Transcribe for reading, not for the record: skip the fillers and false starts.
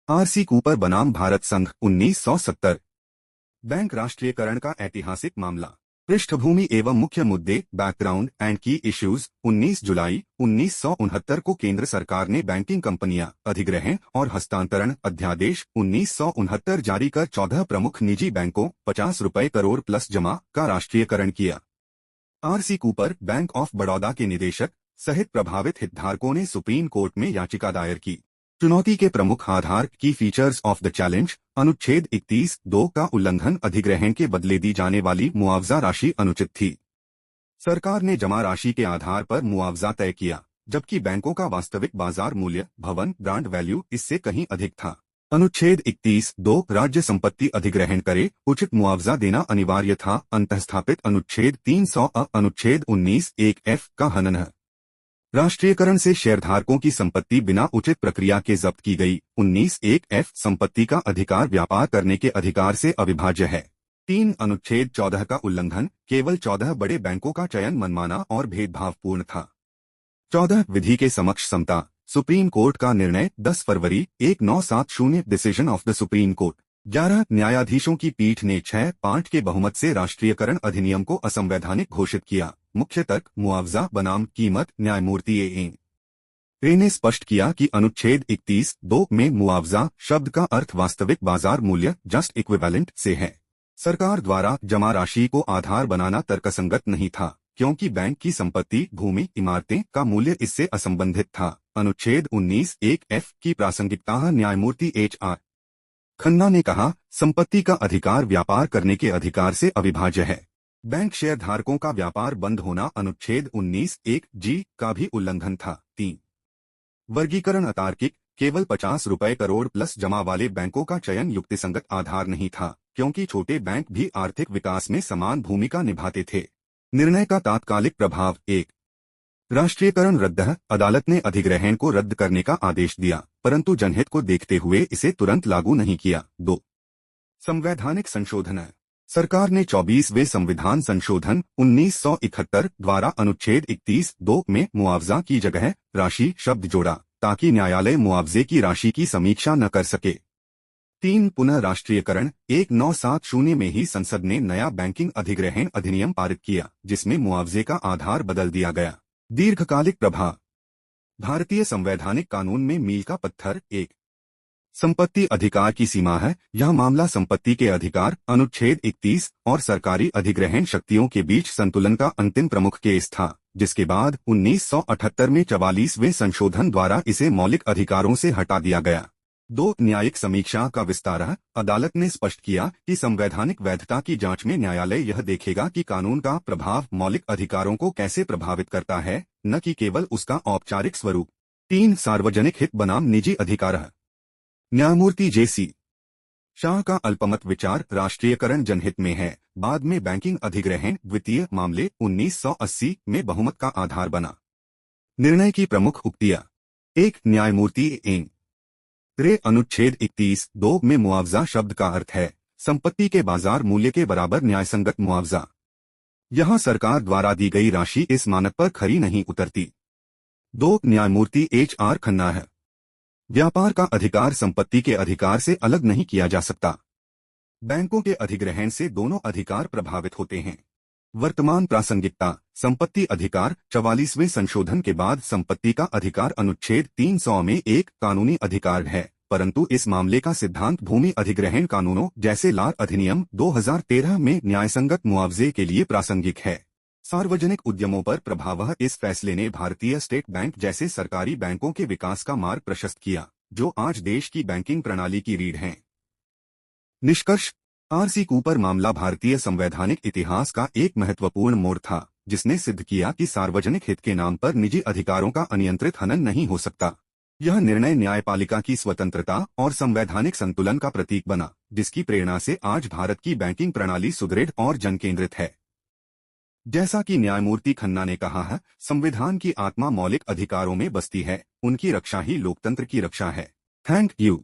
RC Cooper बनाम भारत संघ 1970। Bank राष्ट्रीयकरण का ऐतिहासिक मामला। पृष्ठभूमि एवं मुख्य मुद्दे, बैकग्राउंड एंड की इश्यूज। 19 जुलाई 1969 को केंद्र सरकार ने बैंकिंग कंपनियां, अधिग्रहण और हस्तांतरण अध्यादेश 1969 जारी कर 14 प्रमुख निजी बैंकों 50 रुपए करोड़ प्लस जमा का राष्ट्रीयकरण किया। RC Cooper, bank of Baroda के निदेशक सहित प्रभावित हितधारकों ने सुप्रीम कोर्ट में याचिका दायर की। चुनौती के प्रमुख आधार की फीचर्स ऑफ द चैलेंज। अनुच्छेद 31(2) का उल्लंघन, अधिग्रहण के बदले दी जाने वाली मुआवजा राशि अनुचित थी। सरकार ने जमा राशि के आधार पर मुआवजा तय किया, जबकि बैंकों का वास्तविक बाजार मूल्य, भवन ब्रांड वैल्यू इससे कहीं अधिक था। अनुच्छेद 31(2) राज्य संपत्ति अधिग्रहण करे, उचित मुआवजा देना अनिवार्य था। अंतःस्थापित अनुच्छेद 300 अनुच्छेद 19(1)(f) का हनन है। राष्ट्रीयकरण से शेयरधारकों की संपत्ति बिना उचित प्रक्रिया के जब्त की गई। 19(1)(f) संपत्ति का अधिकार व्यापार करने के अधिकार से अविभाज्य है। 3 अनुच्छेद 14 का उल्लंघन, केवल 14 बड़े बैंकों का चयन मनमाना और भेदभावपूर्ण था। 14 विधि के समक्ष समता। सुप्रीम कोर्ट का निर्णय 10 फरवरी 1970 decision of the supreme court. 11 न्यायाधीशों की पीठ ने 6-5 के बहुमत से राष्ट्रीयकरण अधिनियम को असंवैधानिक घोषित किया। मुख्य तर्क, मुआवजा बनाम कीमत। न्यायमूर्ति ए ने स्पष्ट किया कि अनुच्छेद 31(2) में मुआवजा शब्द का अर्थ वास्तविक बाजार मूल्य, जस्ट इक्विवेलेंट से है। सरकार द्वारा जमा राशि को आधार बनाना तर्कसंगत नहीं था, क्योंकि बैंक की संपत्ति, भूमि, इमारतें का मूल्य इससे असंबंधित था। अनुच्छेद 19(1)(f) की प्रासंगिकता। न्यायमूर्ति HR खन्ना ने कहा, संपत्ति का अधिकार व्यापार करने के अधिकार से अविभाज्य है। बैंक शेयरधारकों का व्यापार बंद होना अनुच्छेद 19(1)(g) का भी उल्लंघन था। 3 वर्गीकरण अतार्किक, केवल 50 रुपए करोड़ प्लस जमा वाले बैंकों का चयन युक्तिसंगत आधार नहीं था, क्योंकि छोटे बैंक भी आर्थिक विकास में समान भूमिका निभाते थे। निर्णय का तात्कालिक प्रभाव। 1 राष्ट्रीयकरण रद्द। अदालत ने अधिग्रहण को रद्द करने का आदेश दिया, परंतु जनहित को देखते हुए इसे तुरंत लागू नहीं किया। 2 संवैधानिक संशोधन। सरकार ने 24वें संविधान संशोधन 1971 द्वारा अनुच्छेद 31(2) में मुआवजा की जगह राशि शब्द जोड़ा, ताकि न्यायालय मुआवजे की राशि की समीक्षा न कर सके। 3 पुनः राष्ट्रीयकरण। 1970 में ही संसद ने नया बैंकिंग अधिग्रहण अधिनियम पारित किया, जिसमें मुआवजे का आधार बदल दिया गया। दीर्घकालिक प्रभाव। भारतीय संवैधानिक कानून में मील का पत्थर। 1 संपत्ति अधिकार की सीमा है। यह मामला संपत्ति के अधिकार, अनुच्छेद 31 और सरकारी अधिग्रहण शक्तियों के बीच संतुलन का अंतिम प्रमुख केस था, जिसके बाद 1978 में 44वें संशोधन द्वारा इसे मौलिक अधिकारों से हटा दिया गया। 2 न्यायिक समीक्षा का विस्तार। अदालत ने स्पष्ट किया कि संवैधानिक वैधता की जांच में न्यायालय यह देखेगा कि कानून का प्रभाव मौलिक अधिकारों को कैसे प्रभावित करता है, न कि केवल उसका औपचारिक स्वरूप। 3 सार्वजनिक हित बनाम निजी अधिकार। न्यायमूर्ति JC शाह का अल्पमत विचार, राष्ट्रीयकरण जनहित में है। बाद में बैंकिंग अधिग्रहण द्वितीय मामले 1980 में बहुमत का आधार बना। निर्णय की प्रमुख उक्तियां। 1 न्यायमूर्ति रे अनुच्छेद 31(2) में मुआवजा शब्द का अर्थ है संपत्ति के बाजार मूल्य के बराबर न्यायसंगत मुआवजा। यहां सरकार द्वारा दी गई राशि इस मानक पर खरी नहीं उतरती। 2 न्यायमूर्ति HR खन्ना है। व्यापार का अधिकार संपत्ति के अधिकार से अलग नहीं किया जा सकता। बैंकों के अधिग्रहण से दोनों अधिकार प्रभावित होते हैं। वर्तमान प्रासंगिकता। संपत्ति अधिकार। 44वें संशोधन के बाद संपत्ति का अधिकार अनुच्छेद 300 में एक कानूनी अधिकार है, परंतु इस मामले का सिद्धांत भूमि अधिग्रहण कानूनों जैसे लार अधिनियम 2013 में न्यायसंगत मुआवजे के लिए प्रासंगिक है। सार्वजनिक उद्यमों पर प्रभाव। इस फैसले ने भारतीय स्टेट बैंक जैसे सरकारी बैंकों के विकास का मार्ग प्रशस्त किया, जो आज देश की बैंकिंग प्रणाली की रीढ़ हैं। निष्कर्ष। आरसी कूपर मामला भारतीय संवैधानिक इतिहास का एक महत्वपूर्ण मोड़ था, जिसने सिद्ध किया कि सार्वजनिक हित के नाम पर निजी अधिकारों का अनियंत्रित हनन नहीं हो सकता। यह निर्णय न्यायपालिका की स्वतंत्रता और संवैधानिक संतुलन का प्रतीक बना, जिसकी प्रेरणा से आज भारत की बैंकिंग प्रणाली सुदृढ़ और जनकेंद्रित है। जैसा कि न्यायमूर्ति खन्ना ने कहा है, संविधान की आत्मा मौलिक अधिकारों में बसती है, उनकी रक्षा ही लोकतंत्र की रक्षा है। Thank you.